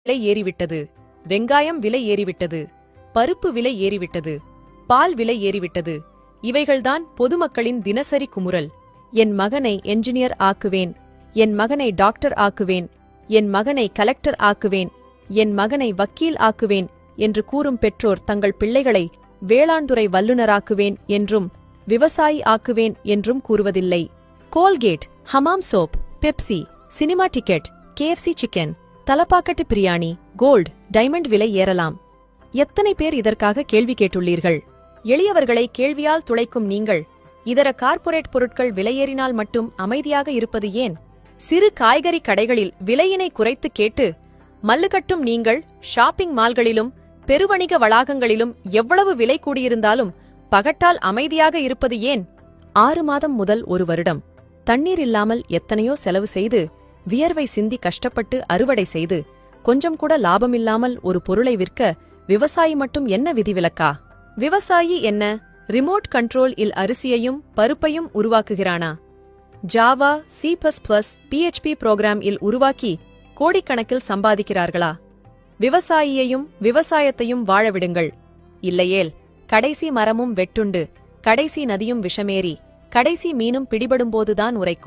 விலை ஏறிவிட்டது, வெங்காயம் விலை ஏறிவிட்டது, பருப்பு விலை ஏறிவிட்டது, பால் விலை ஏறிவிட்டது. இவைகள்தான் பொதுமக்களின் தினசரி குமுறல். என் மகனை என்ஜினியர் ஆக்குவேன், என் மகனை டாக்டர் ஆக்குவேன், என் மகனை கலெக்டர் ஆக்குவேன், என் மகனை வக்கீல் ஆக்குவேன் என்று கூறும் பெற்றோர் தங்கள் பிள்ளைகளை வேளாண்துறை வல்லுநராக்குவேன் என்றும் விவசாயி ஆக்குவேன் என்றும் கூறுவதில்லை. Colgate, Hamam soap, Pepsi, cinema ticket, KFC chicken, Thalappakatti biryani, gold, diamond விலை ஏறலாம். எத்தனை பேர் இதற்காக கேள்வி கேட்டுள்ளீர்கள்? எளியவர்களை கேள்வியால் துளைக்கும் நீங்கள் இதர கார்ப்பரேட் பொருட்கள் விலையேறினால் மட்டும் அமைதியாக இருப்பது ஏன்? சிறு காய்கறி கடைகளில் விலையினை குறைத்து கேட்டு மல்லுகட்டும் நீங்கள் ஷாப்பிங் மால்களிலும் பெருவணிக வளாகங்களிலும் எவ்வளவு விலை கூடியிருந்தாலும் பகட்டால் அமைதியாக இருப்பது ஏன்? 6 மாதம் முதல் 1 வருடம் தண்ணீர் இல்லாமல் எத்தனையோ செலவு செய்து வியர்வை சிந்தி கஷ்டப்பட்டு அறுவடை செய்து கொஞ்சம் கூட லாபமில்லாமல் ஒரு பொருளை விற்க விவசாயி மட்டும் என்ன விதிவிலக்கா? விவசாயி என்ன ரிமோட் கண்ட்ரோல் இல் அரிசியையும் பருப்பையும் உருவாக்குகிறானா? ஜாவா, C++, PHP புரோகிராம் இல் உருவாக்கி கோடிக்கணக்கில் சம்பாதிக்கிறார்களா? விவசாயியையும் விவசாயத்தையும் வாழவிடுங்கள். இல்லையேல் கடைசி மரமும் வெட்டுண்டு, கடைசி நதியும் விஷமேறி, கடைசி மீனும் பிடிபடும்போதுதான் உரைக்கும்.